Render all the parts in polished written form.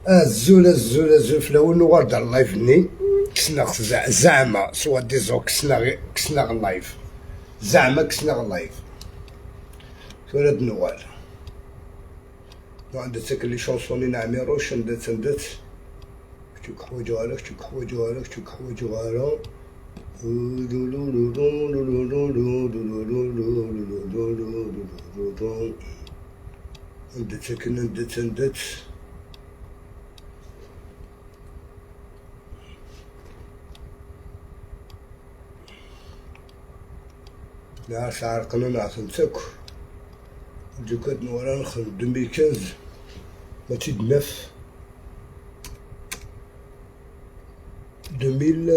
الزول في الاول نوارد على اللايف ني كسنا زعما سوا ديزو كسنا اللايف زعما كسنا اللايف ولاد نوال وعند تاك لي شونسوني نعمي روش ندات شتوك حوايجو على شتوك حوايجو على ندات نعرف عرقنا نعتمتك دوكات نورا نخدم 2015 ماشي دناف 2000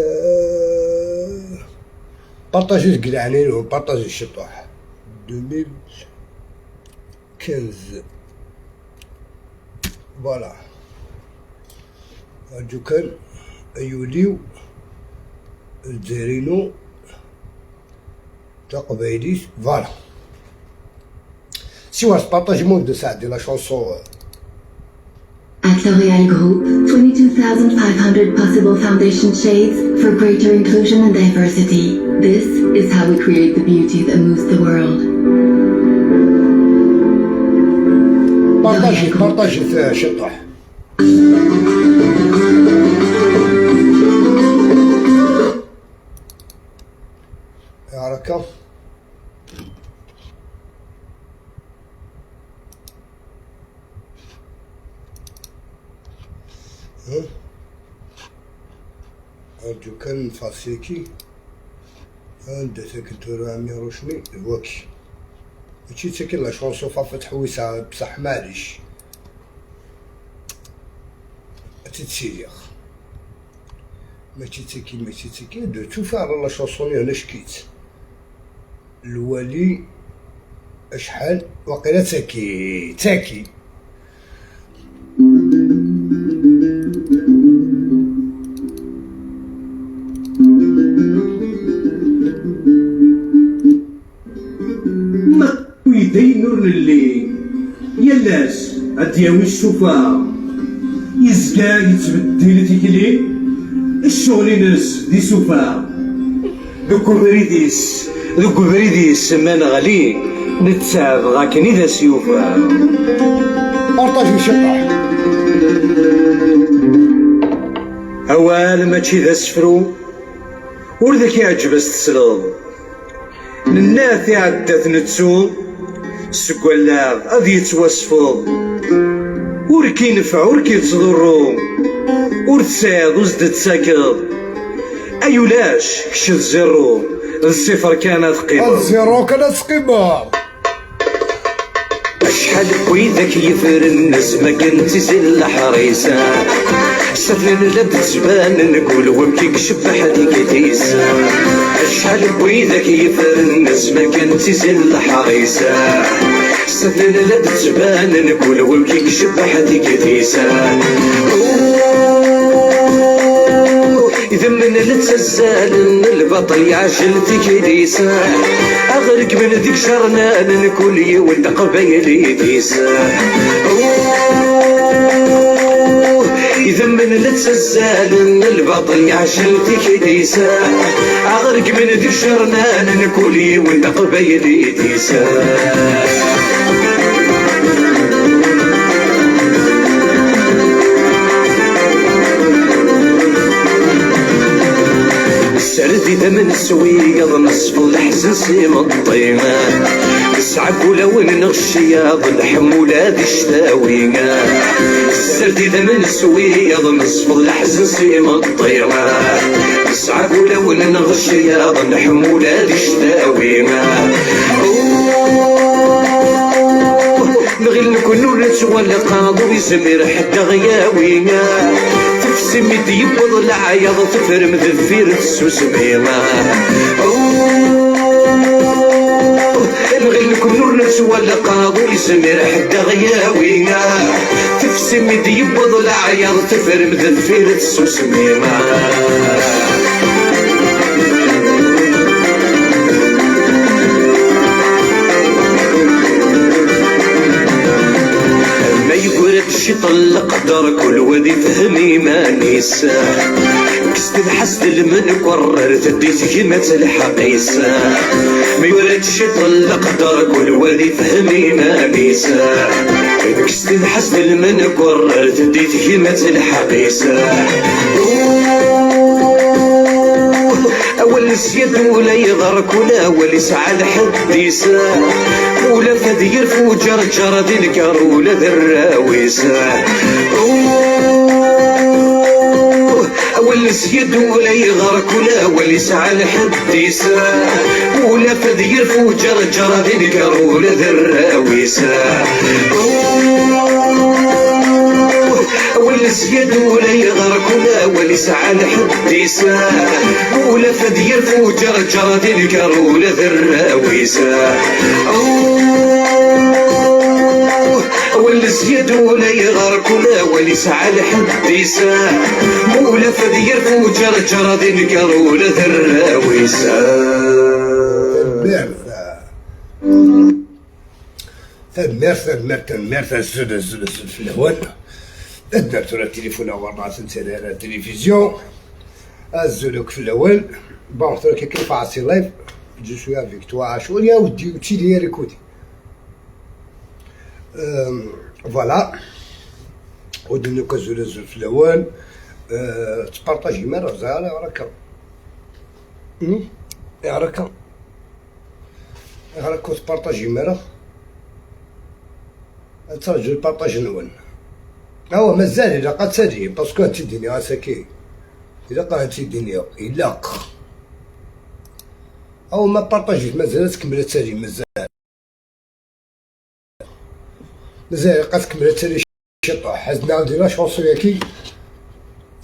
بارطاجي تقلعنين وبارطاجي الشطوح 2015 فوالا دوكان يوليو الجزائرينو تاع قبايليس فوالا سوا سبارطاجي مون دو ساعة ديال لا شونسون. At L'Oréal Group, 22,500 possible foundation shades for greater inclusion and diversity. This is how we create the beauty that moves the world. بارطاجي شطح. هاكا هادو كان فاسيكي هاندا ساكن تورا عمي روشني الواكي ماشي ساكن لا شونسون فافت حويسة بصح معليش تتسيريخ ماشي تسكي دو توفا على لا شونسوني هنا شكيت الوالي اشحال وقيلا تاكي ما ويدي نور الليل يلاش ادياوي الشوفا يزكا يتبدل تيكلي الشغل ناس دي سوفا دوك بريديس مان غالي نتساب غاكني ذا سيوفا بارطاجي شطح اوال ماشي ذا سفرو وردك يعجب استسلام الناس عدات نتسو سكولاغ اذ يتوسفو وركي نفع وركي تصدرو ورتساعد وزدت ساكض ايولاش كش الزيرو الصفر كانت قيمة أشحال ويدك يفر الناس ما كنت زل حريسة سفن لد زبان نقول ومكيك شبح ديك تيسا أشحال ويدك يفر الناس ما كنت زل حريسة سفن لد زبان نقول ومكيك شبح ديك تيسا إذا من لتزال البطل يعجل تكريسا أغرق من ذيك شرنان نكون يولد قبيلي ديسا إذا من لتزال البطل يعجل تكريسا أغرق من ذيك شرنان نكون يولد قبيلي ديسا سردي دم السويق نصف الحزن سيم الطيمان سعك ولو نغشياض الحمولة دي شتاوينا سردي دم السويق نصف الحزن سيم الطيمان سعك ولو نغشياض الحمولة دي شتاوينا نغير نكون نتولى قاضو يزمر حتى غياوينا تفسمي ديبض العياض تفرم ذفير تسوسمينا نغير نكون نتولى قاضو يزمر حتى غياوينا تفسمي ديبض العياض تفرم ذفير تسوسمينا يطلق دار كل وذي فهمي ما نيسا كست الحسد المن قرر تديت كيما تلحق يسا ما يولدش يطلق دار كل وذي فهمي ما نيسا كست الحسد المن قرر تديت كيما تلحق يسا أول سيد ولا يغرك ولا ولي سعى لحد يسا ولا فدير فوجر جرد الكر ولا ذراويسا أول سيد ولا يغرك ولا ولي سعى لحد يسا ولا فدير فوجر جرد الكر ولا ذراويسا ولا سيد ولا يغرك ولا ولي سعى لحد يسا ولا فدير فوجر جرد الكر ولا ذراويسا ولا سيد ولا يغرك ولا ولي سعى لحد يسا ولا فدير فوجر جرد الكر ولا ذراويسا تدمير الزود في الهوان تدمرت التليفون ورنا سنسال على التلفزيون الزلوك في الاول بون ترى كيف عصي لايف جو سوي افيك توا عاشور يا ودي وتشي لي ريكودي فوالا ودنا كزول الزول في الاول تبارطاجي مرة زعلا راك راك تبارطاجي مرة ترجو البارطاج نون هو مازال إلا قد تجي باسكو هادشي الدنيا ساكي إلا قا هادشي الدنيا إلاق أو ما بارطاجيت مازال تكمل تسالي مازال قد تكمل تسالي شطوح حزنا عندي لا شونسو ياكي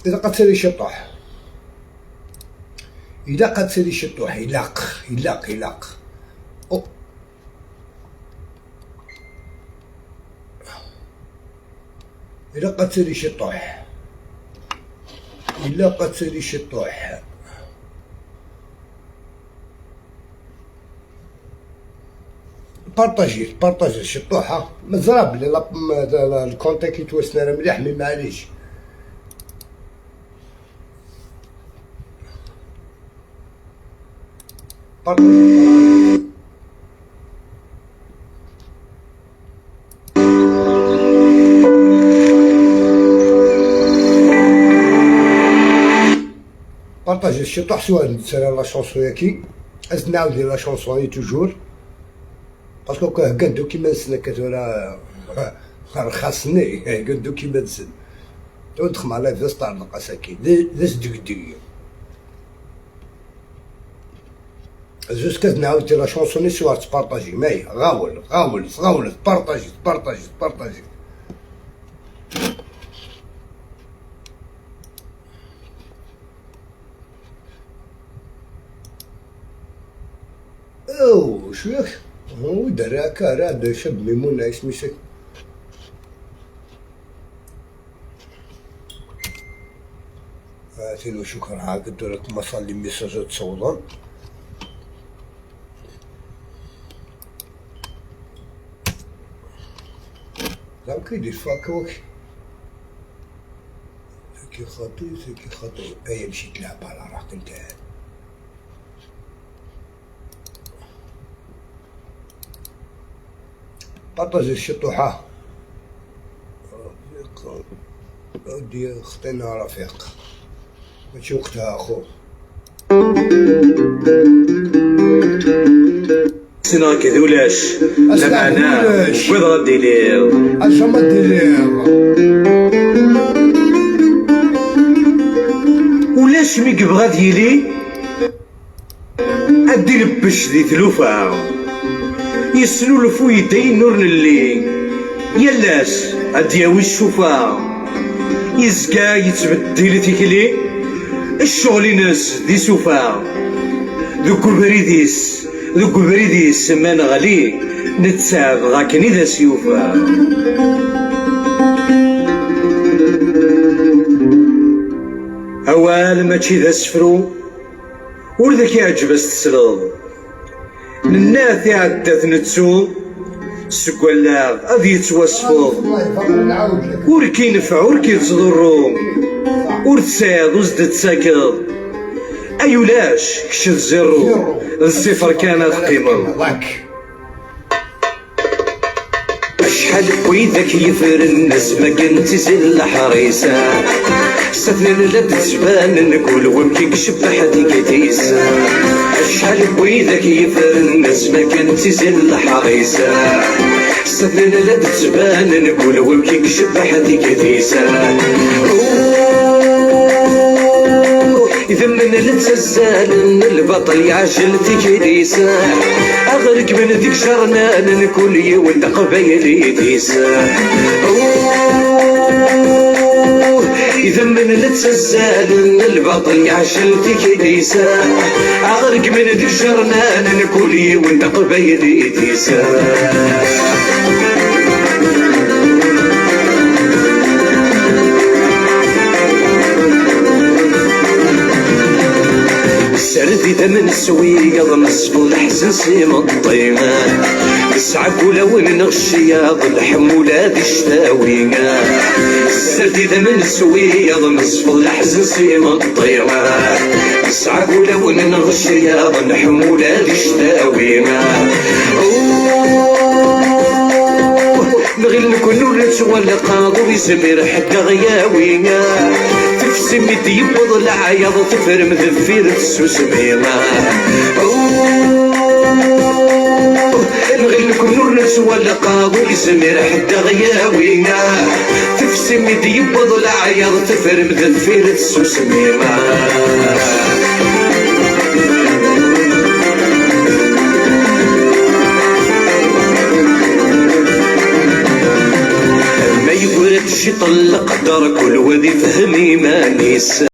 إلا قد تسالي شطوح إلا قد تسالي شطوح إلاق إلا قد تسالي شطوح بارطاجي الشطوحة مزراب بلي الكونتا كي توسنا راه مليح مي معليش بارطاجي الشطوح سواء نتسالى لا شونسون ياكي نعاود لا شونسوني توجور باسكو كندو كيما نسنا كتورا رخصني كندو كيما نسن تو ندخل مع لايف ستار نلقى ساكي داز دقدقية جوست كتنعاود لا شونسوني سواء تبارطاجي ماهي غاول تبارطاجي او شويك هو دراكا راه شاب ميمونة اسمي سك هاتيلو شكرا عاقد لك مصلي ميساجات صودا زعما كيدير فاكوك ساكي خاطي ايا مشيت تلعب على راحتك نتاعك بارطاجي الشطوحة ودي خطينا رفيق ماشي وقتها اخو سنا كذولاش لا معناه وين غادي ليه اش ما دير ولاش مي يبغى ديلي ادي لبش ذي ثلوفه يسلو الفويتين نور اللي يلاش ادياوي الشوفا يزكا يتبدل تيكلي الشغل ناس دي سوفا ذوك بريديس ما نغلي نتساب غاكني ذا سيوفا اوال ماشي ذا سفرو ورذاك يعجب تسلط الناس عدات نتسو سكولا غادي يتوصفو نعاود لك ور كينفع ور كيتضرو ور تساعد وزد تساكض ايولاش كش الزرو الصفر كانت قيمة ضاك شحال ويدك يفر الناس ما كنت زل حريسة سفن لا تتبان نقول ومكيك شبح ديكتيسة شحال ويدك يفر الناس ما كنت زل حريسة سفن لا تتبان نقول ومكيك شبح ديكتيسة إذا من التزال البطل يعجل تكريسة أغرق من ذيك شرنان نكون يولد قبيلي ديسة إذا من التزال البطل يعجل تكريسة أغرق من ذيك شرنان نكون يولد قبيلي ديسة سردي دم السوية ضمسفو الحسن سيم الطيمان اسعك ولو نغشياض الحمولة دي شتاوينا سردي دم السوية ضمسفو الحسن سيم الطيمان اسعك ولو نغشياض الحمولة دي شتاوينا نغل نكون نتولى قاضو يسمير حتى غياوينا تفسم يدي يبض العياض تفرم ذفير السوسمينا نغل نكون نتولى قاضو يسمير حتى غياوينا تفسم يدي يبض العياض تفرم ذفير السوسمينا شي طلق دار كل وذي فهم إيمانيس